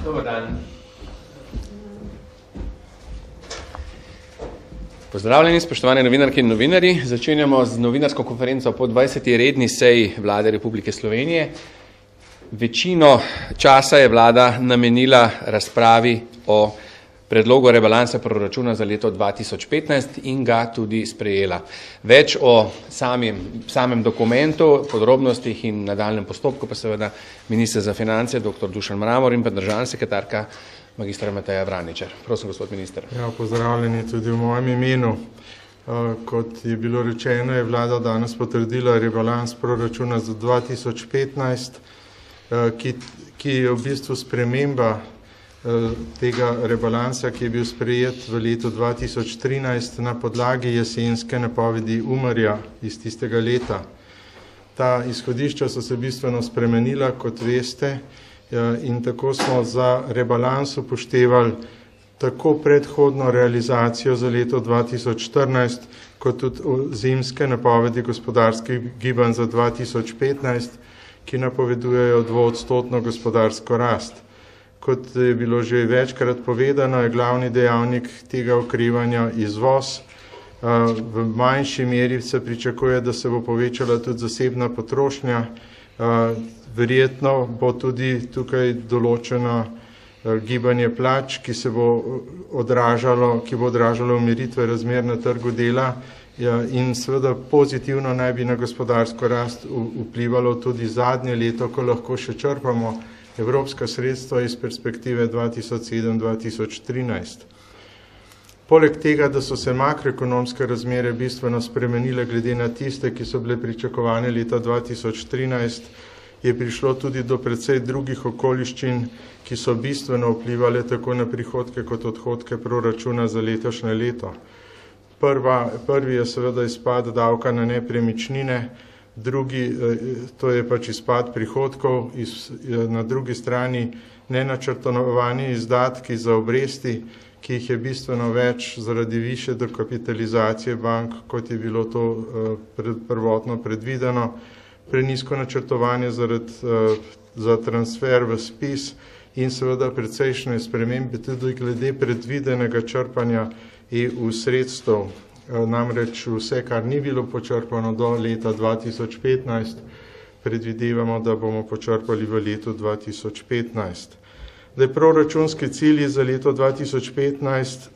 Dobar dan. Pozdravljeni, spoštovane novinarke in novinarji. Začenjamo z novinarsko konferenco po 20. redni seji Vlade Republike Slovenije. Večino časa je vlada namenila razpravi o predlogu rebalansa proračuna za leto 2015 in ga tudi sprejela. Več o samem dokumentu, podrobnostih in nadaljnem postopku pa seveda minister za finance, dr. Dušan Mramor in pa državna sekretarka magistra Mateja Vraničar. Prosim, gospod minister. Ja, pozdravljeni tudi v mojem imenu. Kot je bilo rečeno, je vlada danes potrdila rebalans proračuna za 2015, ki je v bistvu sprememba tega rebalansa, ki je bil sprejet v letu 2013 na podlagi jesenske napovedi Umarja iz tistega leta. Ta izhodišča so se bistveno spremenila, kot veste, in tako smo za rebalans upoštevali tako predhodno realizacijo za leto 2014, kot tudi zimske napovedi gospodarskih gibanj za 2015, ki napovedujejo 2% gospodarsko rast. Kot je bilo že večkrat povedano, je glavni dejavnik tega okrevanja izvoz. V manjši meri se pričakuje, da se bo povečala tudi zasebna potrošnja. Verjetno bo tudi tukaj določeno gibanje plač, ki bo odražalo umiritve razmer na trgu dela in seveda pozitivno naj bi na gospodarsko rast vplivalo tudi zadnje leto, ko lahko še črpamo evropska sredstva iz perspektive 2007-2013. Poleg tega, da so se makroekonomske razmere bistveno spremenile glede na tiste, ki so bile pričakovane leta 2013, je prišlo tudi do precej drugih okoliščin, ki so bistveno vplivale tako na prihodke kot odhodke proračuna za letošnje leto. Prvi je seveda izpad davka na nepremičnine, drugi, to je pač izpad prihodkov, na drugi strani nenačrtovani izdatki za obresti, ki jih je bistveno več zaradi više dokapitalizacije bank, kot je bilo to prvotno predvideno, prenizko načrtovanje za transfer v spis in seveda precejšnje spremembe tudi glede predvidenega črpanja EU sredstev. Namreč vse, kar ni bilo počrpano do leta 2015, predvidevamo, da bomo počrpali v letu 2015. Proračunski cilji za leto 2015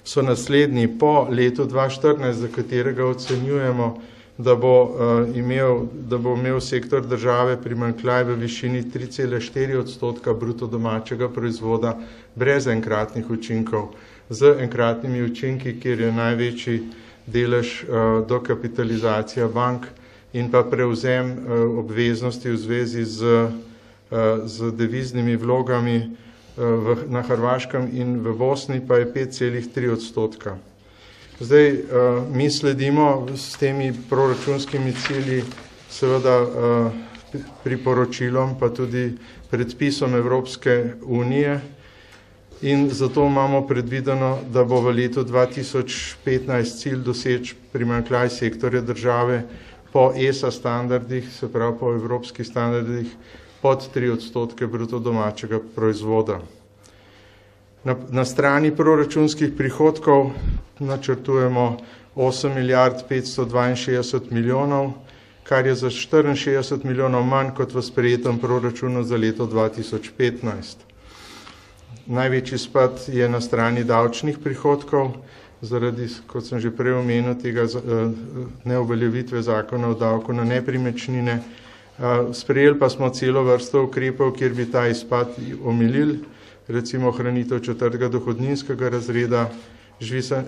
so naslednji. Po letu 2014, za katerega ocenjujemo, da bo imel sektor države primanjkljaj v višini 3,4% bruto domačega proizvoda brez enkratnih učinkov. Z enkratnimi učinki, kjer je največji delež dokapitalizacija bank in pa prevzem obveznosti v zvezi z deviznimi vlogami na Hrvaškem in v Bosni pa je 5,3%. Zdaj, mi sledimo s temi proračunskimi cilji seveda priporočilom pa tudi predpisom Evropske unije in zato imamo predvideno, da bo v letu 2015 cilj doseči primanjkljaj sektorja države po ESA standardih, se pravi po evropskih standardih, pod 3% bruto domačega proizvoda. Na strani proračunskih prihodkov načrtujemo 8 milijard 562 milijonov, kar je za 64 milijonov manj kot v sprejetem proračunu za leto 2015. Največji spad je na strani davčnih prihodkov, zaradi, kot sem že prej omenil, tega neuveljavitve zakona o davku na nepremičnine. Sprejeli pa smo celo vrsto ukrepov, kjer bi ta izpad omilili, recimo ohranitev 4. dohodninskega razreda,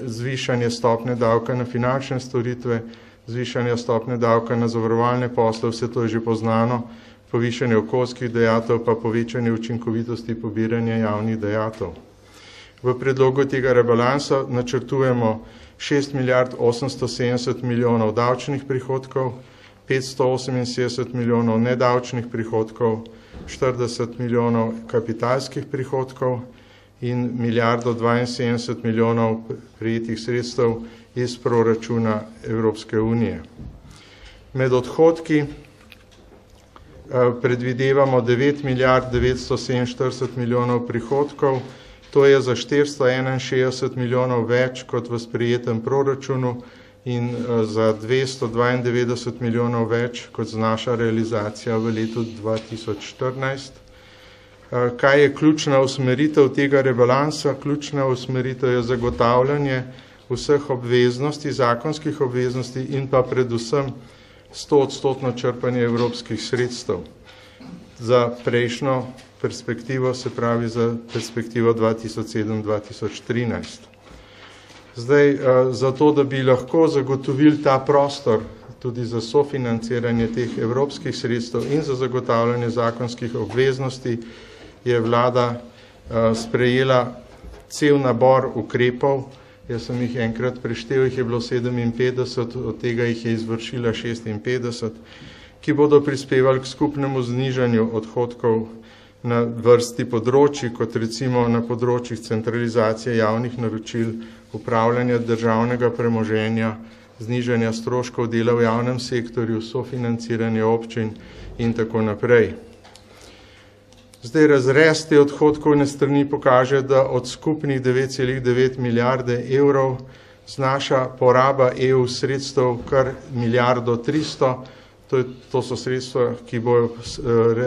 zvišanje stopnje davka na finančne storitve, zvišanje stopnje davka na zavarovalne posle, vse to je že poznano, povišanje okoljskih dajatev pa povečanje učinkovitosti pobiranja javnih dajatev. V predlogu tega rebalansa načrtujemo 6 milijard 870 milijonov davčnih prihodkov, 578 milijonov nedavčnih prihodkov, 40 milijonov kapitalskih prihodkov in milijardo 72 milijonov prejetih sredstev iz proračuna Evropske unije. Med odhodki predvidevamo 9 milijard 947 milijonov prihodkov, to je za 461 milijonov več kot v sprejetem proračunu in za 292 milijonov več kot znaša realizacija v letu 2014. Kaj je ključna usmeritev tega rebalansa? Ključna usmeritev je zagotavljanje vseh obveznosti, zakonskih obveznosti in pa predvsem 100% črpanje evropskih sredstev za prejšnjo perspektivo, se pravi za perspektivo 2007-2013. Zdaj, zato, da bi lahko zagotovili ta prostor tudi za sofinanciranje teh evropskih sredstev in za zagotavljanje zakonskih obveznosti, je vlada sprejela cel nabor ukrepov. Jaz sem jih enkrat preštel, jih je bilo 57, od tega jih je izvršila 56, ki bodo prispevali k skupnemu znižanju odhodkov na vrsti področji, kot recimo na področjih centralizacije javnih naročil, upravljanja državnega premoženja, znižanja stroškov dela v javnem sektorju, sofinanciranja občin in tako naprej. Zdaj, razrez te odhodkovne strani pokaže, da od skupnih 9,9 milijarde evrov znaša poraba EU sredstev kar 1,3 milijarde. To so sredstva, ki bojo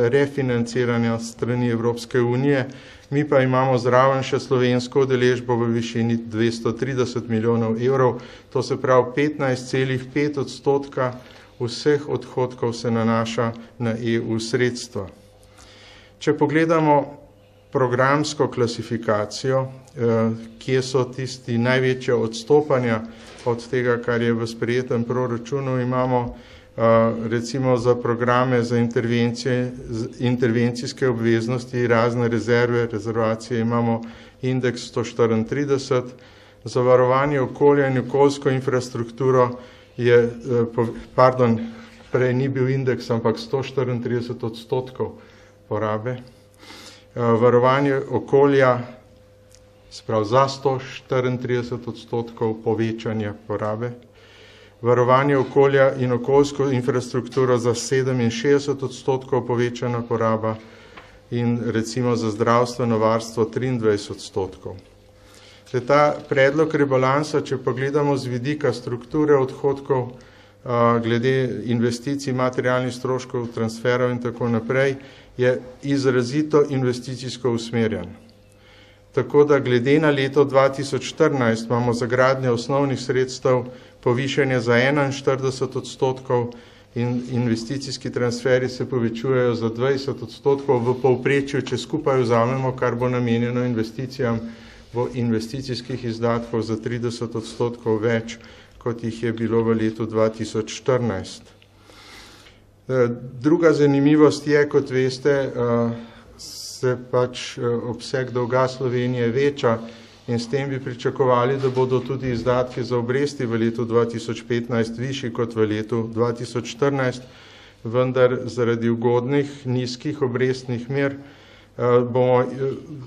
refinanciranja strani Evropske unije. Mi pa imamo zraven še slovensko udeležbo v višini 230 milijonov evrov. To se pravi 15,5% vseh odhodkov se nanaša na EU sredstva. Če pogledamo programsko klasifikacijo, kje so tisti največja odstopanja od tega, kar je v sprejetem proračunu, imamo recimo za programe za intervencijske obveznosti, razne rezerve, rezervacije, imamo indeks 134, za varovanje okolja in okoljsko infrastrukturo je, prej ni bil indeks, ampak 134% porabe. Varovanje okolja, sprav za 134% povečanja porabe. Varovanje okolja in okoljsko infrastrukturo za 67% povečana poraba in recimo za zdravstveno varstvo 23%. Ta predlog rebalansa, če pogledamo z vidika strukture odhodkov, glede investicij, materialnih stroškov, transferov in tako naprej, je izrazito investicijsko usmerjen. Tako da glede na leto 2014 imamo za gradnje osnovnih sredstev povišanje za 41% in investicijski transferi se povečujejo za 20%, v povprečju, če skupaj vzamemo, kar bo namenjeno investicijam, bo investicijskih izdatkov za 30% več, kot jih je bilo v letu 2014. Druga zanimivost je, kot veste, se pač obseg dolga Slovenije veča in s tem bi pričakovali, da bodo tudi izdatki za obresti v letu 2015 višji kot v letu 2014, vendar zaradi ugodnih nizkih obrestnih mer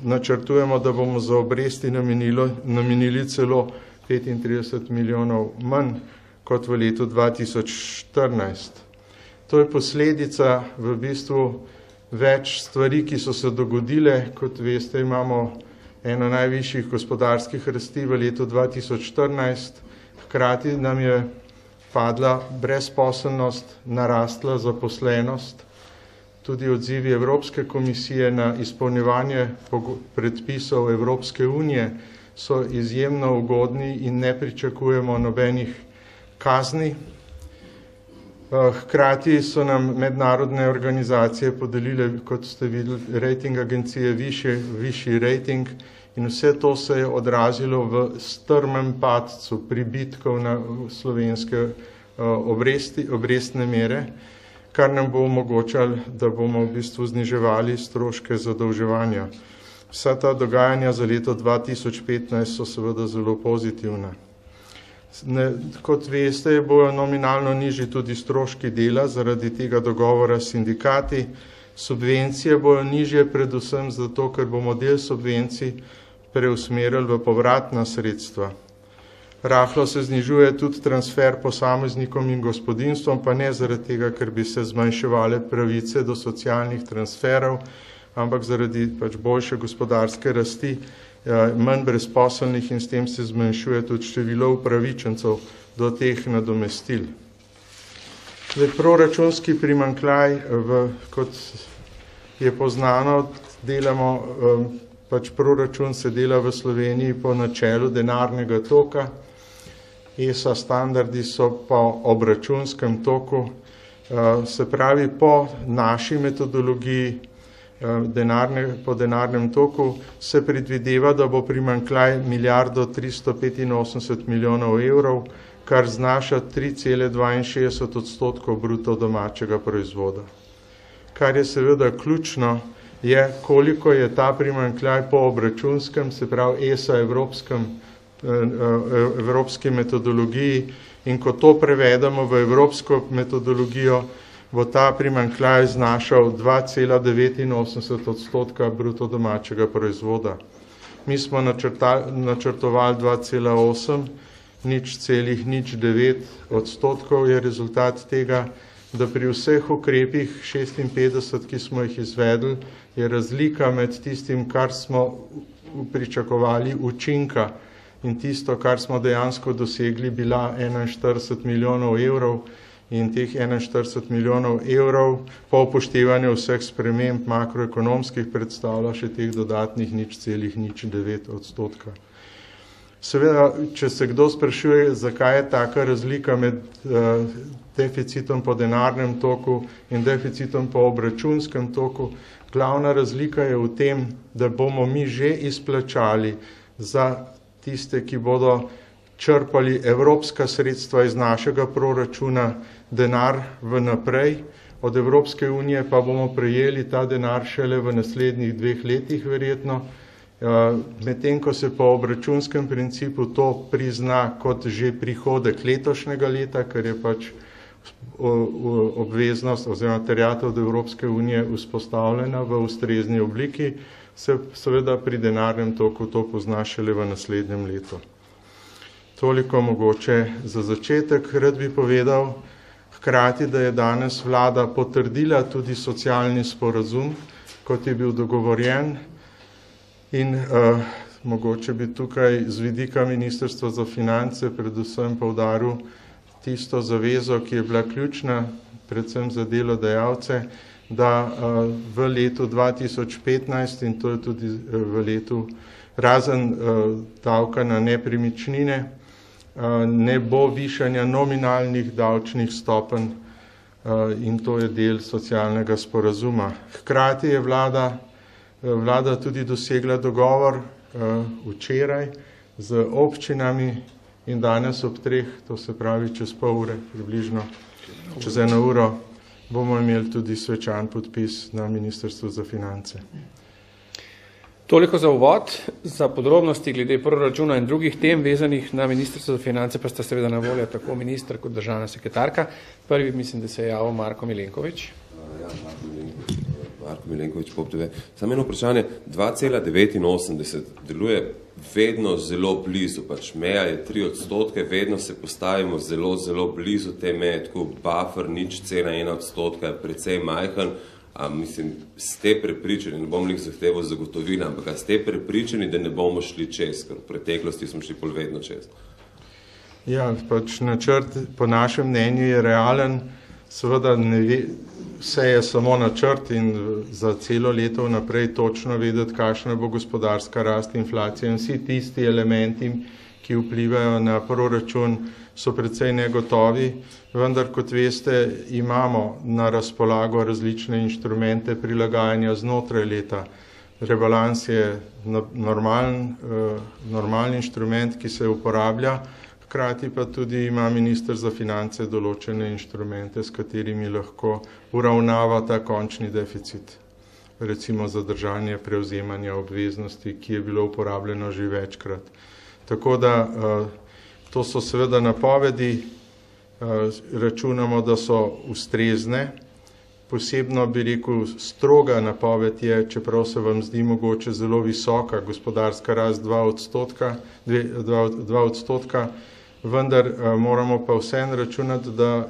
načrtujemo, da bomo za obresti namenili celo 35 milijonov manj kot v letu 2014. To je posledica v bistvu več stvari, ki so se dogodile. Kot veste, imamo eno najvišjih gospodarskih rasti v letu 2014, hkrati nam je padla brezposelnost, narastla zaposlenost. Tudi odzivi Evropske komisije na izpolnjevanje predpisov Evropske unije so izjemno ugodni in ne pričakujemo nobenih kazni. Hkrati so nam mednarodne organizacije podelile, kot ste videli, rating agencije višji rating in vse to se je odrazilo v strmem padcu pribitkov na slovenske obrestne mere, kar nam bo omogočalo, da bomo v bistvu zniževali stroške zadolževanja. Vsa ta dogajanja za leto 2015 so seveda zelo pozitivna. Kot veste, bojo nominalno nižji tudi stroški dela zaradi tega dogovora s sindikati. Subvencije bojo nižje predvsem zato, ker bomo del subvencij preusmerili v povratna sredstva. Rahlo se znižuje tudi transfer posameznikom in gospodinjstvom, pa ne zaradi tega, ker bi se zmanjševale pravice do socialnih transferov, ampak zaradi pač boljše gospodarske rasti, manj brezposelnih in s tem se zmanjšuje tudi število upravičencev do teh nadomestil. Zdaj, proračunski primanjkljaj, kot je poznano, pač proračun se dela v Sloveniji po načelu denarnega toka. ESA standardi so po obračunskem toku, se pravi po naši metodologiji po denarnem toku se predvideva, da bo primanjkljaj 1,385 milijonov evrov, kar znaša 3,62% bruto domačega proizvoda. Kar je seveda ključno, je koliko je ta primanjkljaj po obračunskem, se pravi ESA evropski metodologiji, in ko to prevedemo v evropsko metodologijo, bo ta primanjkljaj znašal 2,89% bruto domačega proizvoda. Mi smo načrtovali 2,8, 0,09% je rezultat tega, da pri vseh ukrepih 56, ki smo jih izvedli, je razlika med tistim, kar smo pričakovali učinka in tisto, kar smo dejansko dosegli, bila 41 milijonov evrov, in teh 41 milijonov evrov po upoštevanju vseh sprememb makroekonomskih predstavlja še teh dodatnih 0,09%. Seveda, če se kdo sprašuje, zakaj je taka razlika med deficitom po denarnem toku in deficitom po obračunskem toku, glavna razlika je v tem, da bomo mi že izplačali za tiste, ki bodo črpali evropska sredstva iz našega proračuna, denar vnaprej, od Evropske unije pa bomo prejeli ta denar šele v naslednjih 2 letih verjetno, medtem ko se po obračunskem principu to prizna kot že prihodek letošnjega leta, ker je pač obveznost oziroma terjatev od Evropske unije vzpostavljena v ustrezni obliki, se seveda pri denarnem toku to pozna šele v naslednjem letu. Toliko mogoče za začetek. Rad bi povedal hkrati, da je danes vlada potrdila tudi socialni sporazum, kot je bil dogovorjen, in mogoče bi tukaj z vidika Ministrstva za finance predvsem poudaril tisto zavezo, ki je bila ključna, predvsem za delodajalce, da v letu 2015, in to je tudi v letu razen davka na nepremičnine, ne bo višanja nominalnih davčnih stopenj, in to je del socialnega sporazuma. Hkrati je vlada tudi dosegla dogovor včeraj z občinami in danes ob 3, to se pravi čez pol ure, približno čez 1 uro, bomo imeli tudi svečan podpis na Ministrstvu za finance. Toliko za uvod. Za podrobnosti glede proračuna in drugih tem vezanih na Ministrstvo za finance pa sta seveda na voljo tako minister kot državna sekretarka. Prvi mislim, da se je javil Marko Milenković. Ja, Marko Milenković, POP TV. Samo eno vprašanje, 2,89 deluje vedno zelo blizu, pač meja je 3%, vedno se postavimo zelo blizu te meje, tako buffer, 0,1% je precej majhen. Mislim, ste prepričani, ne bom jih zahteval zagotovila, ampak ste prepričani, da ne bomo šli čez, ker v preteklosti smo šli pol vedno čez? Ja, pač načrt po našem mnenju je realen, seveda vse je samo načrt in za celo leto vnaprej točno vedeti, kakšna bo gospodarska rast, inflacija in vsi tisti elementi, ki vplivajo na proračun, so precej negotovi, vendar, kot veste, imamo na razpolago različne inštrumente prilagajanja znotraj leta. Rebalans je normalen inštrument, ki se uporablja, hkrati pa tudi ima minister za finance določene inštrumente, s katerimi lahko uravnava ta končni deficit. Recimo zadržanje prevzemanja obveznosti, ki je bilo uporabljeno že večkrat. Tako da to so seveda napovedi, računamo, da so ustrezne, posebno, bi rekel, stroga napoved je, čeprav se vam zdi mogoče zelo visoka gospodarska rast 2 odstotka, vendar moramo pa vseeno računati, da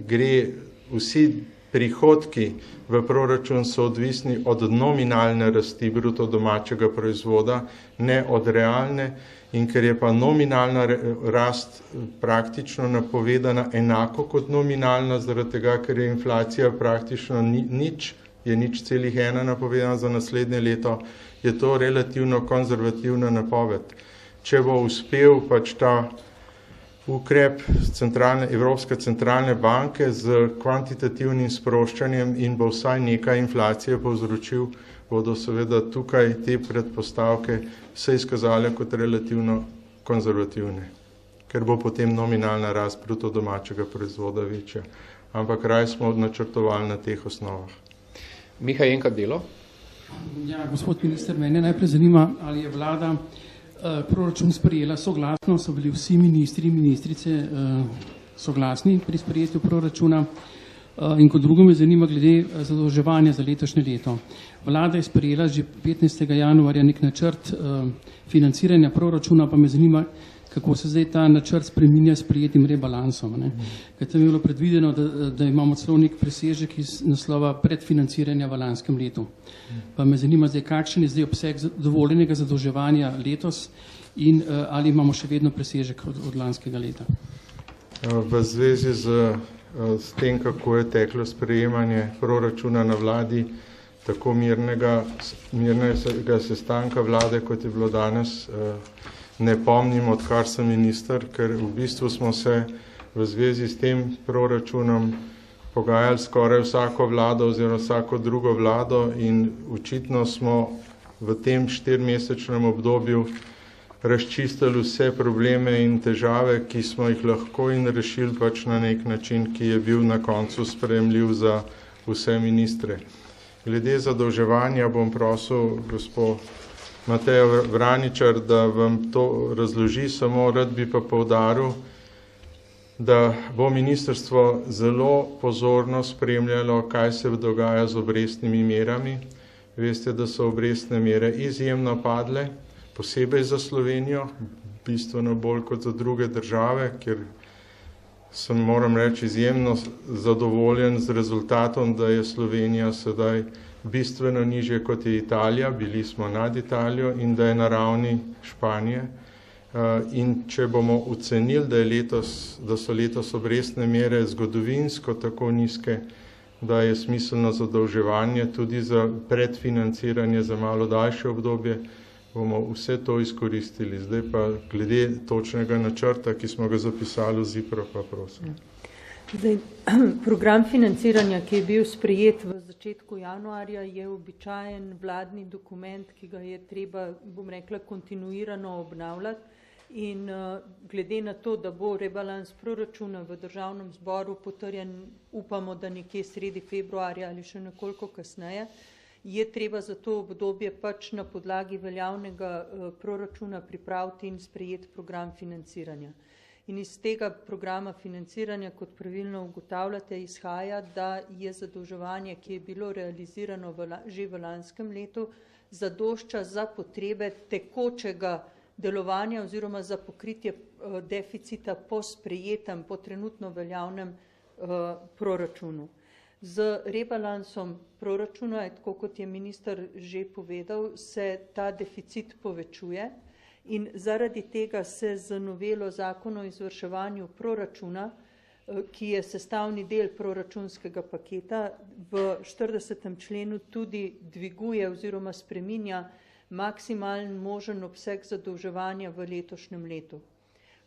gre vsi prihodki v proračun so odvisni od nominalne rasti bruto domačega proizvoda, ne od realne, in ker je pa nominalna rast praktično napovedana enako kot nominalna, zaradi tega, ker je inflacija praktično nič, je 0,1 napovedana za naslednje leto, je to relativno konzervativna napoved. Če bo uspel pač ta ukrep Evropske centralne banke z kvantitativnim sproščanjem in bo vsaj nekaj inflacije povzročil, bodo seveda tukaj te predpostavke se izkazale kot relativno konzervativne, ker bo potem nominalna rast bruto domačega proizvoda večja. Ampak raj smo načrtovali na teh osnovah. Miha Jenka, Delo. Ja, gospod minister, mene najprej zanima, ali je vlada proračun sprejela soglasno, so bili vsi ministri in ministrice soglasni pri sprejetju proračuna. In kot drugo me zanima glede zadolževanja za letošnje leto. Vlada je sprejela že 15. januarja nek načrt financiranja proračuna, pa me zanima, kako se zdaj ta načrt spreminja s sprejetim rebalansom. Ker tam je bilo predvideno, da imamo celo nek presežek iz naslova predfinanciranja v lanskem letu. Pa me zanima zdaj, kakšen je zdaj obseg dovoljenega zadolževanja letos in ali imamo še vedno presežek od lanskega leta. V zvezi s tem, kako je teklo sprejemanje proračuna na vladi, tako mirnega sestanka vlade, kot je bilo danes, ne pomnim, odkar sem minister, ker v bistvu smo se v zvezi s tem proračunom pogajali skoraj vsako vlado oziroma vsako drugo vlado in očitno smo v tem 4-mesečnem obdobju razčistili vse probleme in težave, ki smo jih lahko in rešili pač na nek način, ki je bil na koncu sprejemljiv za vse ministre. Glede zadolževanja bom prosil gospod Matejo Vraničar, da vam to razloži, samo rad bi pa poudaril, da bo ministrstvo zelo pozorno spremljalo, kaj se dogaja z obrestnimi merami. Veste, da so obrestne mere izjemno padle, posebej za Slovenijo, bistveno bolj kot za druge države, ker sem, moram reči, izjemno zadovoljen z rezultatom, da je Slovenija sedaj bistveno nižje kot je Italija, bili smo nad Italijo in da je na ravni Španije. In če bomo ocenili, da so letos obrestne mere zgodovinsko tako nizke, da je smiselno zadolževanje tudi za predfinanciranje za malo daljše obdobje, bomo vse to izkoristili. Zdaj pa glede točnega načrta, ki smo ga zapisali v ZIPRO, pa prosim. Zdaj, program financiranja, ki je bil sprejet v začetku januarja, je običajen vladni dokument, ki ga je treba, bom rekla, kontinuirano obnavljati. In glede na to, da bo rebalans proračuna v državnem zboru potrjen, upamo, da nekje sredi februarja ali še nekoliko kasneje, je treba za to obdobje pač na podlagi veljavnega proračuna pripraviti in sprejeti program financiranja. In iz tega programa financiranja, kot pravilno ugotavljate, izhaja, da je zadolževanje, ki je bilo realizirano že v lanskem letu, zadošča za potrebe tekočega delovanja oziroma za pokritje deficita po sprejetem, po trenutno veljavnem proračunu. Z rebalansom proračuna, tako kot je minister že povedal, se ta deficit povečuje in zaradi tega se z novelo zakona o izvrševanju proračuna, ki je sestavni del proračunskega paketa, v 40. členu tudi dviguje oziroma spreminja maksimalen možen obseg zadolževanja v letošnjem letu.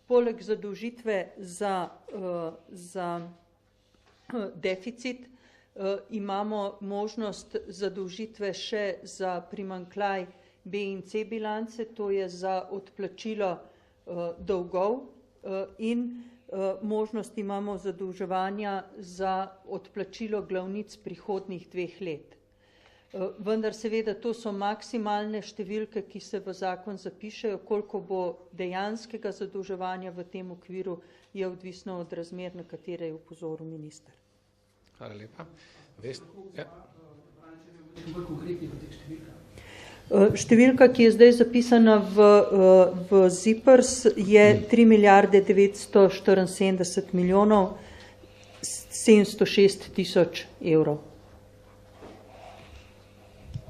Poleg zadolžitve za deficit imamo možnost zadolžitve še za primanjkljaj B in C bilance, to je za odplačilo dolgov in možnost imamo zadolževanja za odplačilo glavnic prihodnjih 2 let. Vendar seveda to so maksimalne številke, ki se v zakon zapišejo, koliko bo dejanskega zadolževanja v tem okviru, je odvisno od razmer, na katere je opozoril minister. Hvala lepa. Številka, ki je zdaj zapisana v ZIPRS, je 3 milijarde 974 milijonov 706 tisoč evrov.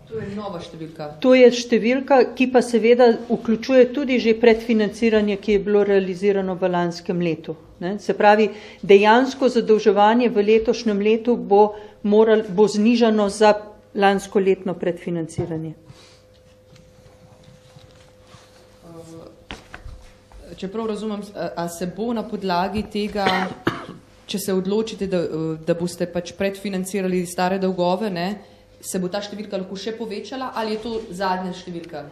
To je nova številka. To je številka, ki pa seveda vključuje tudi že predfinanciranje, ki je bilo realizirano v lanskem letu. Se pravi, dejansko zadolževanje v letošnjem letu bo znižano za lansko letno predfinanciranje. Čeprav razumem, a se bo na podlagi tega, če se odločite, da boste pač predfinancirali stare dolgove, se bo ta številka lahko še povečala, ali je to zadnja številka?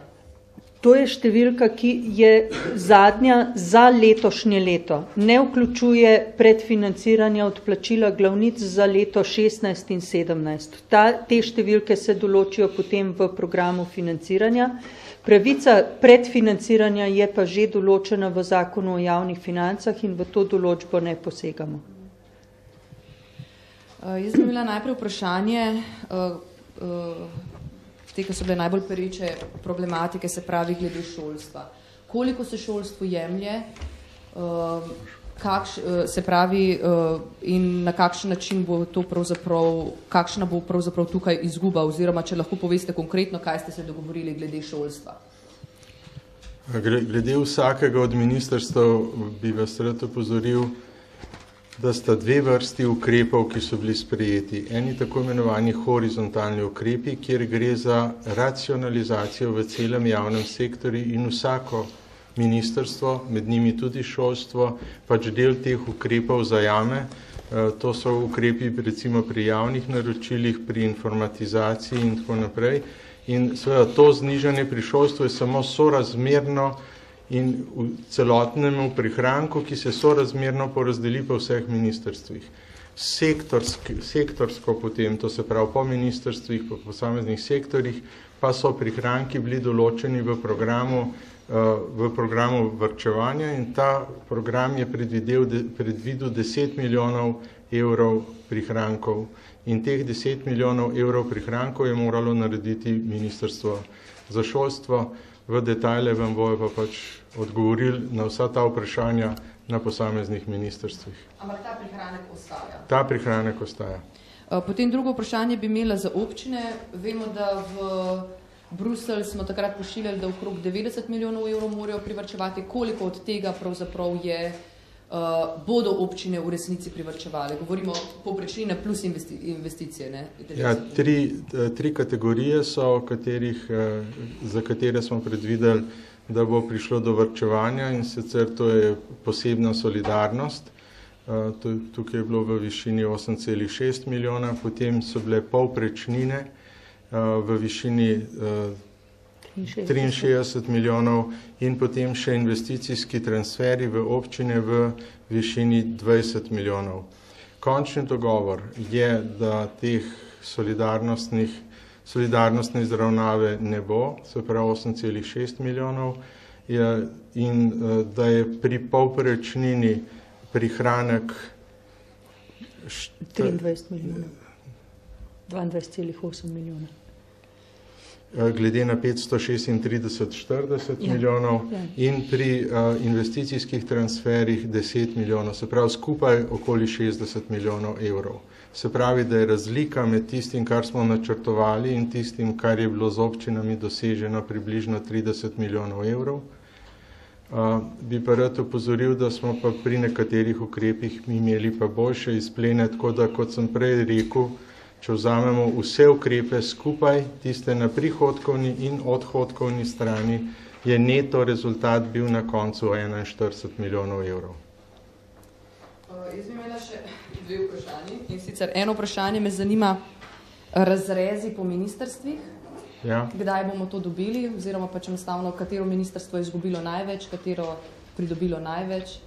To je številka, ki je zadnja za letošnje leto. Ne vključuje predfinanciranja odplačila glavnic za leto 16 in 17. Te številke se določijo potem v programu financiranja. Pravica predfinanciranja je pa že določena v zakonu o javnih financah in v to določbo ne posegamo. Jaz bi imela najprej vprašanje, te, ki so bile najbolj pereče problematike, se pravi glede šolstva. Koliko se šolstvo jemlje, se pravi in na kakšen način bo to pravzaprav, kakšna bo pravzaprav tukaj izguba, oziroma če lahko poveste konkretno, kaj ste se dogovorili glede šolstva? Glede vsakega od ministrstv bi vas rad opozoril, da sta dve vrsti ukrepov, ki so bili sprejeti. Eni tako imenovani horizontalni ukrepi, kjer gre za racionalizacijo v celem javnem sektorju in vsako ministrstvo, med njimi tudi šolstvo, pač del teh ukrepov zajame. To so ukrepi recimo pri javnih naročilih, pri informatizaciji in tako naprej. In seveda to znižanje pri šolstvu je samo sorazmerno in v celotnemu prihranku, ki se sorazmerno porazdeli po vseh ministrstvih. Sektorsko potem, to se pravi po ministrstvih, po posameznih sektorjih, pa so prihranki bili določeni v programu varčevanja in ta program je predvidel 10 milijonov evrov prihrankov. In teh 10 milijonov evrov prihrankov je moralo narediti Ministrstvo za šolstvo. V detajle vam bojo pa pač odgovorili na vsa ta vprašanja na posameznih ministrstvih. Ampak ta prihranek ostaja? Ta prihranek ostaja. Potem drugo vprašanje bi imela za občine. Vemo, da v Bruselj smo takrat pošiljali, da okrog 90 milijonov evrov morajo privarčevati. Koliko od tega pravzaprav bodo občine v resnici privarčevali? Govorimo povprečnine plus investicije. Ja, tri kategorije so, za katere smo predvideli, da bo prišlo do varčevanja, in sicer to je posebna solidarnost. Tukaj je bilo v višini 8,6 milijona, potem so bile povprečnine v višini 63 milijonov in potem še investicijski transferi v občine v višini 20 milijonov. Končni dogovor je, da teh solidarnostne izravnave ne bo, se pravi 8,6 milijonov, in da je pri povprečnini prihranek 23 milijonov, 22,8 milijona. Glede na 536,40 milijonov in pri investicijskih transferih 10 milijonov, se pravi skupaj okoli 60 milijonov evrov. Se pravi, da je razlika med tistim, kar smo načrtovali, in tistim, kar je bilo z občinami doseženo, približno 30 milijonov evrov. Bi pa rad opozoril, da smo pa pri nekaterih ukrepih imeli pa boljše izplene, tako da, kot sem prej rekel, če vzamemo vse ukrepe skupaj, tiste na prihodkovni in odhodkovni strani, je neto rezultat bil na koncu 41 milijonov evrov. Jaz bi imela še dve vprašanje. In sicer eno vprašanje me zanima, razrezi po ministrstvih. Ja. Kdaj bomo to dobili, oziroma pač enostavno, katero ministrstvo je izgubilo največ, katero pridobilo največ?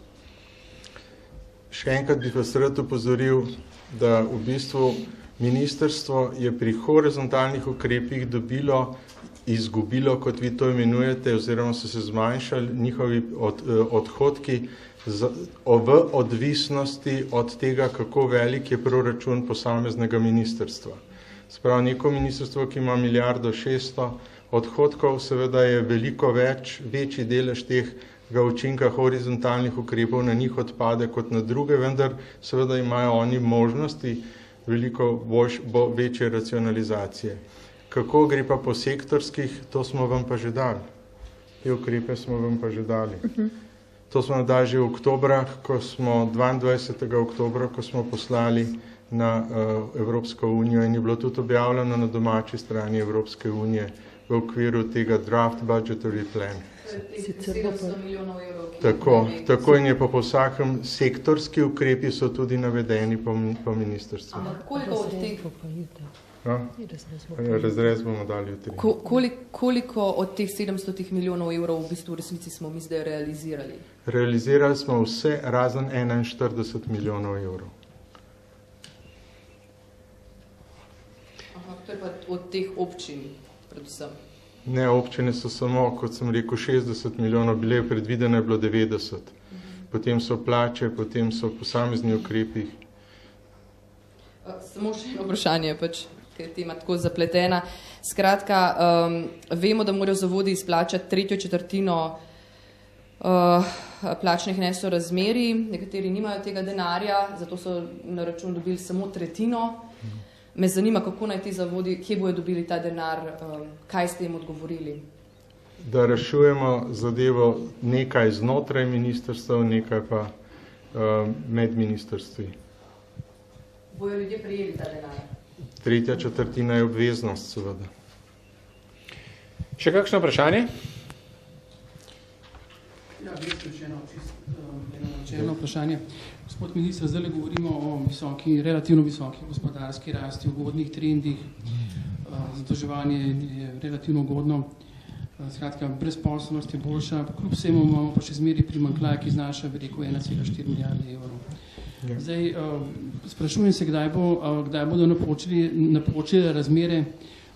Še enkrat bi vas rad opozoril, da v bistvu ministrstvo je pri horizontalnih ukrepih dobilo izgubilo, kot vi to imenujete, oziroma so se zmanjšali njihovi odhodki v odvisnosti od tega, kako velik je proračun posameznega ministrstva. Sprav neko ministrstvo, ki ima 1,6 odhodkov, seveda je veliko večji delež tega učinka horizontalnih ukrepov na njih odpade kot na druge, vendar seveda imajo oni možnosti veliko večje racionalizacije. Kako gre pa po sektorskih, to smo vam pa že dali. Te ukrepe smo vam pa že dali. To smo dali že v oktobra, 22. oktobra, ko smo poslali na Evropsko unijo in je bilo tudi objavljeno na domači strani Evropske unije v okviru tega draft budgetary plan. 700 milijonov evrov. Tako in je pa po vsakem sektorski ukrepi so tudi navedeni po ministrstvu. Ampak koliko od teh? Razrez bomo dali jutri. Koliko od teh 700 milijonov evrov v bistvu v resnici smo mi zdaj realizirali? Realizirali smo vse razen 41 milijonov evrov. Aha, to je pa od teh občin predvsem. Ne, občine so samo, kot sem rekel, 60 milijonov, bile predvidene je bilo 90. Potem so plače, potem so posamezni ukrepi. Samo še eno vprašanje, ker je tema tako zapletena. Skratka, vemo, da morajo zavodi izplačati 3/4 plačnih nesorazmerij, nekateri nimajo tega denarja, zato so na račun dobili samo 1/3. Me zanima, kako naj ti zavodi, kje bojo dobili ta denar, kaj ste jim odgovorili? Da rešujemo zadevo nekaj znotraj ministrstev, nekaj pa med ministrstvi. Bojo ljudje prijeli ta denar? 3/4 je obveznost, seveda. Še kakšno vprašanje? Ja, eno vprašanje. Gospod minister, zdaj govorimo o relativno visoki gospodarski rasti, ugodnih trendih, zadolževanje je relativno ugodno, skratka, brezposelnost je boljša, kljub vsemu imamo pa še zmeri primanjkljaj, ki znaša, bi rekel, 1,4 milijarde evrov. Ja. Zdaj, sprašujem se, kdaj bodo napočile razmere,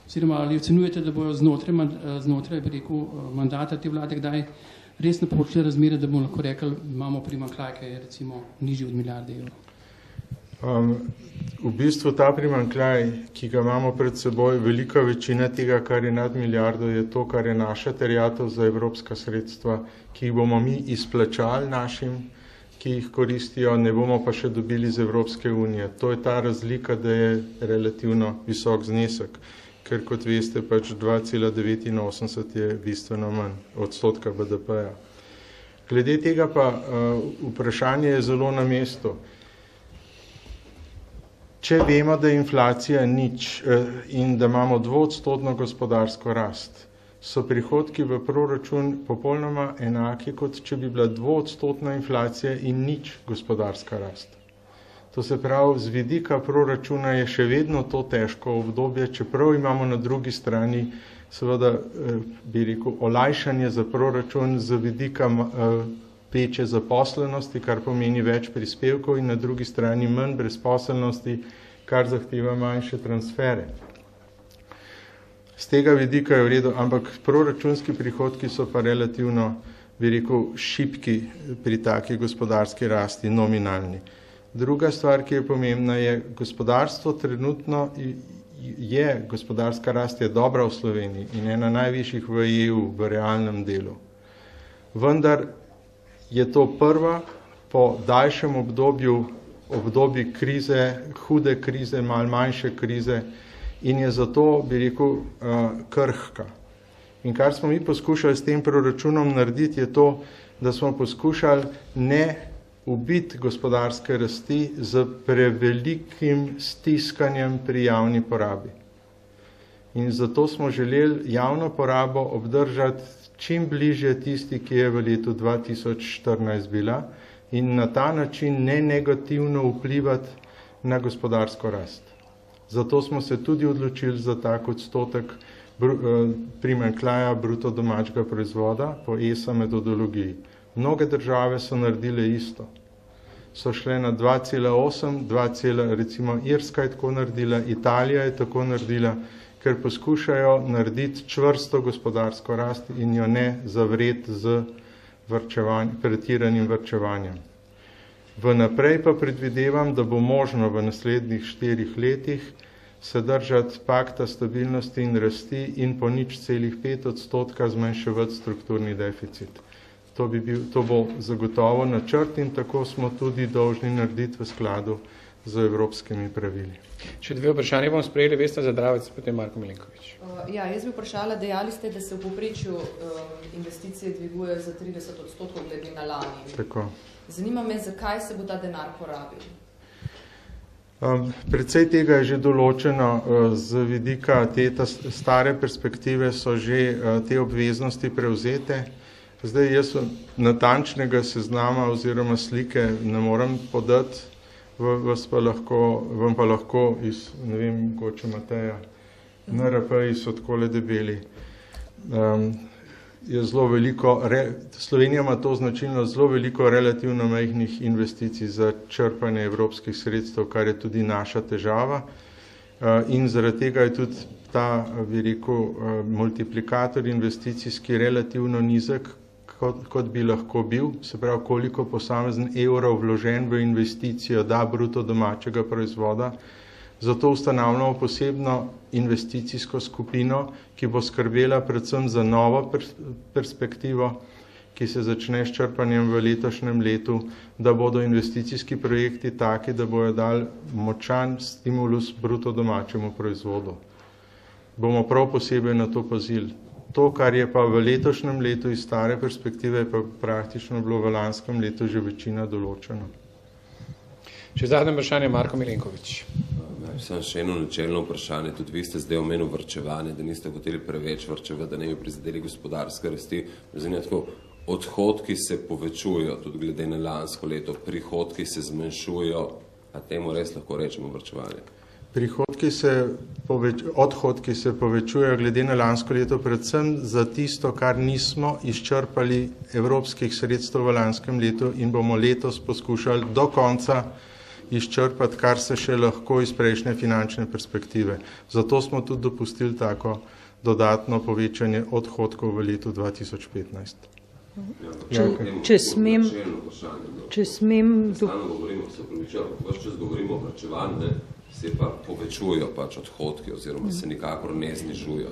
oziroma ali ocenujete, da bojo znotraj, bi rekel, mandata te vlade, kdaj res napočile razmere, da bomo lahko rekli, imamo primanjkljaj, ki je recimo nižji od milijarde evrov? V bistvu ta primanjkljaj, ki ga imamo pred seboj, velika večina tega, kar je nad milijardo, je to, kar je naša terjatev za evropska sredstva, ki jih bomo mi izplačali našim, ki jih koristijo, ne bomo pa še dobili z Evropske unije. To je ta razlika, da je relativno visok znesek, ker kot veste, 2,89 je bistveno manj odstotka BDP-ja. Glede tega pa vprašanje je zelo na mestu. Če vemo, da je inflacija nič in da imamo 2% gospodarsko rast, so prihodki v proračun popolnoma enaki, kot če bi bila 2% inflacija in nič gospodarska rast. To se pravi, z vidika proračuna je še vedno to težko obdobje, čeprav imamo na drugi strani seveda, bi rekel, olajšanje za proračun z vidika večje zaposlenosti, kar pomeni več prispevkov in na drugi strani manj brezposelnosti, kar zahteva manjše transfere. Z tega vidika je v redu, ampak proračunski prihodki so pa relativno, bi rekel, šibki pri taki gospodarski rasti, nominalni. Druga stvar, ki je pomembna, je gospodarstvo trenutno gospodarska rast je dobra v Sloveniji in ena najvišjih v EU, v realnem delu. Vendar je to prva po daljšem obdobju krize, hude krize, malo manjše krize in je zato, bi rekel, krhka. In kar smo mi poskušali s tem proračunom narediti, je to, da smo poskušali ne ubiti gospodarske rasti z prevelikim stiskanjem pri javni porabi. In zato smo želeli javno porabo obdržati čim bližje tisti, ki je v letu 2014 bila in na ta način ne negativno vplivati na gospodarsko rast. Zato smo se tudi odločili za tak odstotek primanjkljaja bruto domačega proizvoda po ESA metodologiji. Mnoge države so naredile isto. So šle na 2,8, recimo Irska je tako naredila, Italija je tako naredila, ker poskušajo narediti čvrsto gospodarsko rast in jo ne zavreti z pretiranim varčevanjem. Vnaprej pa predvidevam, da bo možno v naslednjih 4 letih se držati pakta stabilnosti in rasti in po 0,5% zmanjševati strukturni deficit. To bo zagotovo načrt in tako smo tudi dolžni narediti v skladu z evropskimi pravili. Še 2 vprašanje bom sprejeli, Vesna Zadravec, potem Marko Milenković. Jaz bi vprašala, dejali ste, da se v povprečju investicije dvigujejo za 30% glede na lani. Tako. Zanima me, zakaj se bo ta denar porabil? Precej tega je že določeno z vidika te stare perspektive, so že te obveznosti prevzete. Zdaj jaz natančnega seznama oziroma slike ne morem podati, vam pa lahko iz, ne vem, mogoče Mateja, NRP-ji so takole debeli. Je zelo veliko, Slovenija ima to značilno zelo veliko relativno majhnih investicij za črpanje evropskih sredstev, kar je tudi naša težava. In zaradi tega je tudi ta, bi rekel, multiplikator investicijski relativno nizek, kot bi lahko bil, se pravi, koliko posamezen evrov vložen v investicijo da bruto domačega proizvoda. Zato ustanavljamo posebno investicijsko skupino, ki bo skrbela predvsem za novo perspektivo, ki se začne s črpanjem v letošnjem letu, da bodo investicijski projekti taki, da bojo dali močan stimulus bruto domačemu proizvodu. Bomo prav posebej na to pazili. To, kar je pa v letošnjem letu iz stare perspektive, je pa praktično bilo v lanskem letu že večina določeno. Še zadnje vprašanje, Marko Milenković. Samo še eno načelno vprašanje. Tudi vi ste zdaj omenili varčevanje, da niste hoteli preveč varčevati, da ne bi prizadeli gospodarske rasti. Tako, odhodki se povečujejo, tudi glede na lansko leto, prihodki se zmanjšujejo, a temu res lahko rečemo varčevanje? Odhodki se povečujejo glede na lansko leto, predvsem za tisto, kar nismo izčrpali evropskih sredstev v lanskem letu in bomo letos poskušali do konca izčrpati, kar se še lahko iz prejšnje finančne perspektive. Zato smo tudi dopustili tako dodatno povečanje odhodkov v letu 2015. Če smem... Govorimo o varčevanju, se pa povečujejo pač odhodki oziroma se nikakor ne znižujejo.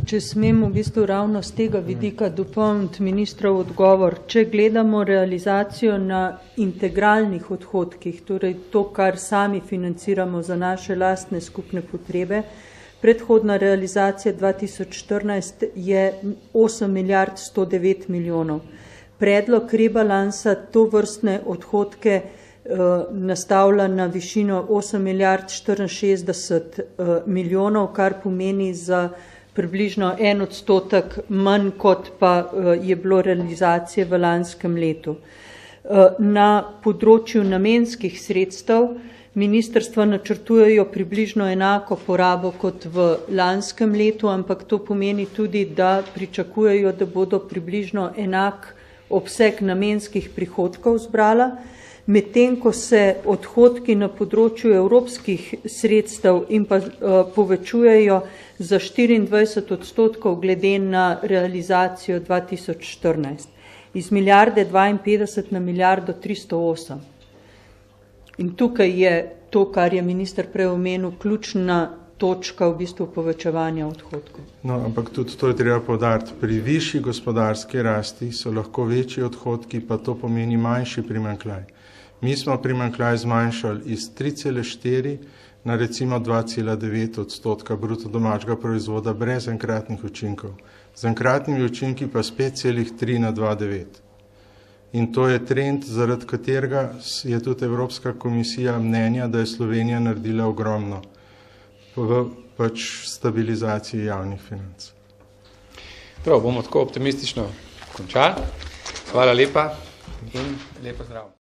Če smem v bistvu ravno z tega vidika dopolniti ministrov odgovor, če gledamo realizacijo na integralnih odhodkih, torej to, kar sami financiramo za naše lastne skupne potrebe, predhodna realizacija 2014 je 8 milijard 109 milijonov. Predlog rebalansa to vrstne odhodke nastavlja na višino 8 milijard 64 milijonov, kar pomeni za približno 1% manj, kot pa je bilo realizacije v lanskem letu. Na področju namenskih sredstev ministrstva načrtujejo približno enako porabo kot v lanskem letu, ampak to pomeni tudi, da pričakujejo, da bodo približno enak obseg namenskih prihodkov zbrala, medtem ko se odhodki na področju evropskih sredstev in pa povečujejo za 24% glede na realizacijo 2014. Iz milijarde 52 na milijardo 308. In tukaj je to, kar je minister prej omenil, ključna točka v bistvu povečevanja odhodkov. No, ampak tudi to je treba poudariti. Pri višji gospodarski rasti so lahko večji odhodki, pa to pomeni manjši primanjkljaj. Mi smo primanjkljaj zmanjšali iz 3,4 na recimo 2,9% bruto domačega proizvoda brez enkratnih učinkov. Z enkratnimi učinki pa z 5,3 na 2,9. In to je trend, zaradi katerega je tudi Evropska komisija mnenja, da je Slovenija naredila ogromno v stabilizaciji javnih financ. Prav, bomo tako optimistično končali. Hvala lepa in lepo zdrav.